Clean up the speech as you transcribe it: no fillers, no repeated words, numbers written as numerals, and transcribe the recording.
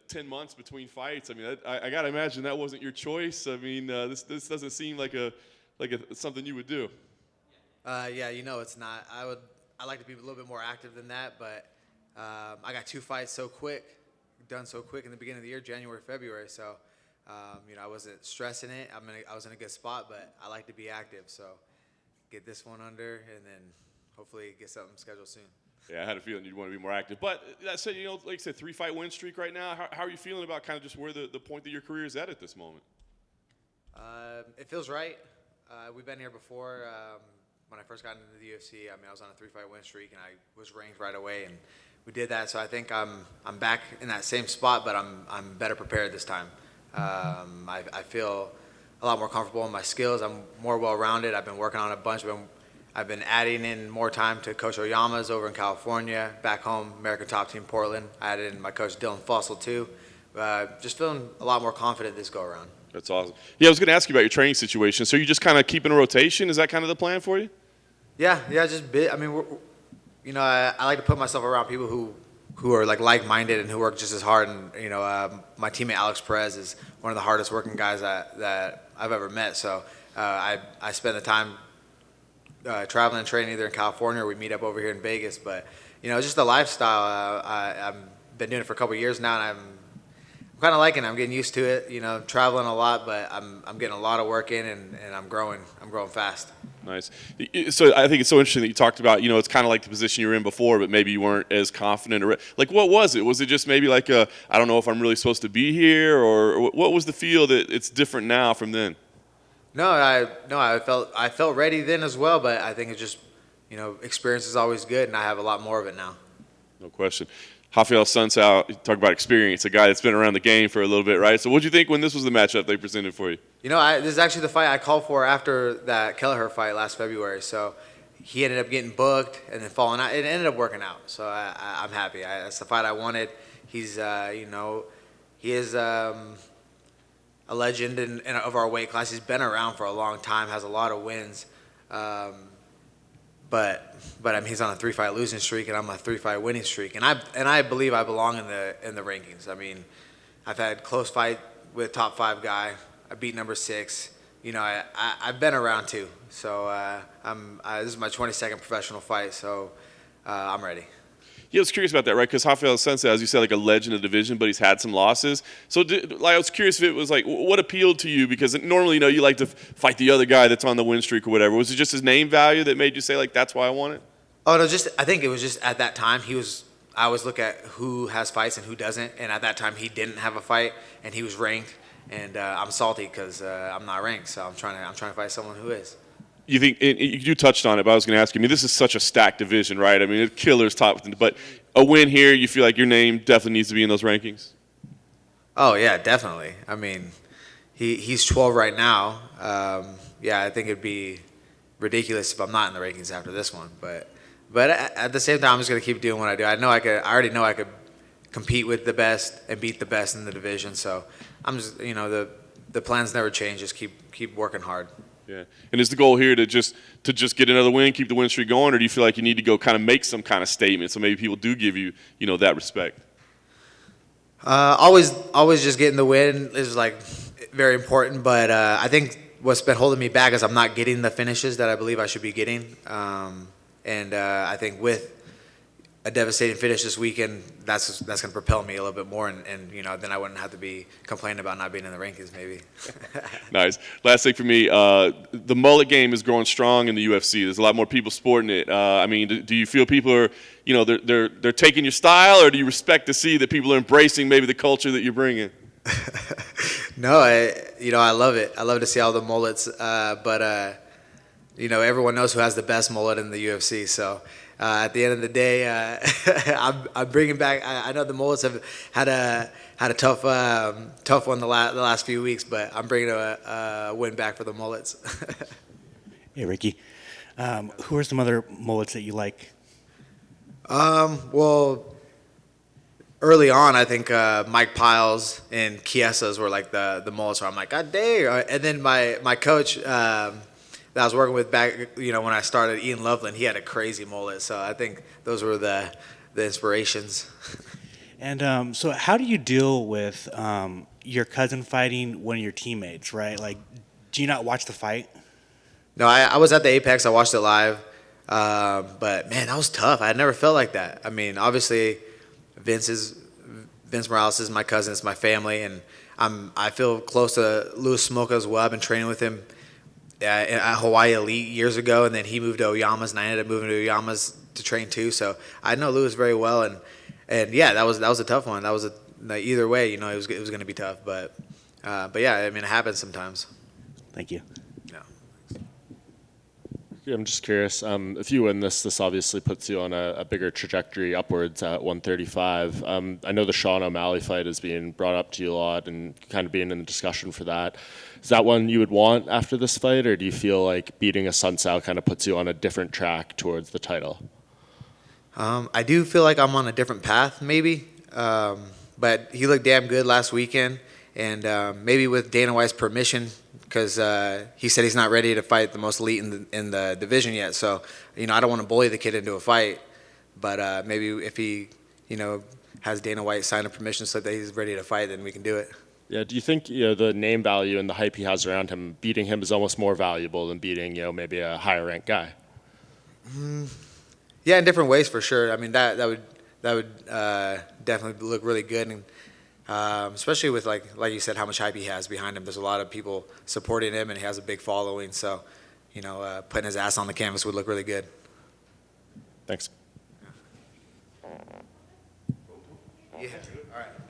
10 months between fights. I mean, I got to imagine that wasn't your choice. I mean, this doesn't seem like something you would do. Yeah, it's not. I like to be a little bit more active than that, but I got 2 fights done so quick in the beginning of the year, January, February. So, I wasn't stressing it. I was in a good spot, but I like to be active. So, get this one under, and then hopefully get something scheduled soon. Yeah, I had a feeling you'd want to be more active. But that said, like I said, 3-fight win streak right now. How are you feeling about kind of just where the point that your career is at this moment? It feels right. We've been here before. When I first got into the UFC, I was on a 3-fight win streak, and I was ranked right away, and we did that. So I think I'm back in that same spot, but I'm better prepared this time. I feel a lot more comfortable in my skills. I'm more well-rounded. I've been working on a bunch. I've been adding in more time to Coach Oyama's over in California. Back home, American Top Team Portland. I added in my coach Dylan Fussell too. Just feeling a lot more confident this go around. That's awesome. Yeah, I was going to ask you about your training situation. So you just kind of keeping a rotation? Is that kind of the plan for you? Yeah, just bit. I mean, I like to put myself around people who are like-minded and who work just as hard. And my teammate Alex Perez is one of the hardest working guys that I've ever met. So I spend the time traveling and training either in California or we meet up over here in Vegas. But just the lifestyle. I've been doing it for a couple of years now, and I'm kind of liking it. I'm getting used to it. Traveling a lot, but I'm getting a lot of work in, and I'm growing. I'm growing fast. Nice. So I think it's so interesting that you talked about, it's kind of like the position you were in before, but maybe you weren't as confident. Like, what was it? Was it just maybe like I don't know if I'm really supposed to be here, or what was the feel that it's different now from then? No, I felt ready then as well, but I think it's just, experience is always good, and I have a lot more of it now. No question. Raphael Assuncao, talk about experience, a guy that's been around the game for a little bit, right? So what did you think when this was the matchup they presented for you? This is actually the fight I called for after that Kelleher fight last February. So he ended up getting booked and then falling out. It ended up working out, so I'm happy. That's the fight I wanted. He's, he is a legend of our weight class. He's been around for a long time, has a lot of wins. But he's on a 3-fight losing streak, and I'm on a 3-fight winning streak, and I believe I belong in the rankings. I mean, I've had close fight with top 5 guy. I beat number 6. I've been around too. So this is my 22nd professional fight, so I'm ready. Yeah, I was curious about that, right? Because Raphael Assuncao, as you said, like a legend of the division, but he's had some losses. So I was curious if it was like, what appealed to you? Because normally, you like to fight the other guy that's on the win streak or whatever. Was it just his name value that made you say, like, that's why I want it? Oh, no, I think it was just at that time, I always look at who has fights and who doesn't. And at that time, he didn't have a fight, and he was ranked. And I'm salty because I'm not ranked, so I'm trying to fight someone who is. You think you touched on it, but I was going to ask you. I mean, this is such a stacked division, right? I mean, it's killers top, but a win here, you feel like your name definitely needs to be in those rankings. Oh yeah, definitely. I mean, he's 12 right now. Yeah, I think it'd be ridiculous if I'm not in the rankings after this one. But at the same time, I'm just going to keep doing what I do. I already know I could compete with the best and beat the best in the division. So I'm just, the plans never change. Just keep working hard. Yeah, and is the goal here to just get another win, keep the win streak going, or do you feel like you need to go kind of make some kind of statement so maybe people do give you, that respect? Always just getting the win is like very important, but I think what's been holding me back is I'm not getting the finishes that I believe I should be getting, and I think with a devastating finish this weekend, that's going to propel me a little bit more, and then I wouldn't have to be complaining about not being in the rankings maybe. Nice. Last thing for me, the mullet game is growing strong in the UFC. There's a lot more people sporting it. I mean, do you feel people are, they're taking your style, or do you respect to see that people are embracing maybe the culture that you're bringing? No, I love it. I love to see all the mullets, but everyone knows who has the best mullet in the UFC, so. At the end of the day, I'm bringing back. I know the mullets have had a tough one the last few weeks, but I'm bringing a win back for the mullets. Hey, Ricky, who are some other mullets that you like? Well, early on, I think Mike Piles and Chiesas were like the mullets where I'm like, God dang! And then my coach. That I was working with back, when I started, Ian Loveland, he had a crazy mullet. So I think those were the inspirations. And so how do you deal with your cousin fighting one of your teammates, right? Like, do you not watch the fight? No, I was at the Apex. I watched it live. But man, that was tough. I had never felt like that. I mean, obviously, Vince Morales is my cousin. It's my family, and I feel close to Louis Smolka as well. I've been training with him at Hawaii Elite years ago, and then he moved to Oyama's, and I ended up moving to Oyama's to train too. So I know Louis very well, and yeah, that was a tough one. That was either way, it was going to be tough, but yeah, I mean, it happens sometimes. Thank you. Yeah. Yeah, I'm just curious. If you win this obviously puts you on a bigger trajectory upwards at 135. I know the Sean O'Malley fight is being brought up to you a lot and kind of being in the discussion for that. Is that one you would want after this fight, or do you feel like beating Assuncao kind of puts you on a different track towards the title? I do feel like I'm on a different path, maybe. But he looked damn good last weekend, and maybe with Dana White's permission, because he said he's not ready to fight the most elite in the division yet. So, I don't want to bully the kid into a fight, but maybe if he, has Dana White sign a permission so that he's ready to fight, then we can do it. Yeah, do you think the name value and the hype he has around him, beating him is almost more valuable than beating maybe a higher ranked guy? Yeah, in different ways for sure. I mean that would definitely look really good, and especially with like you said, how much hype he has behind him. There's a lot of people supporting him, and he has a big following. So, putting his ass on the canvas would look really good. Thanks. Yeah. All right.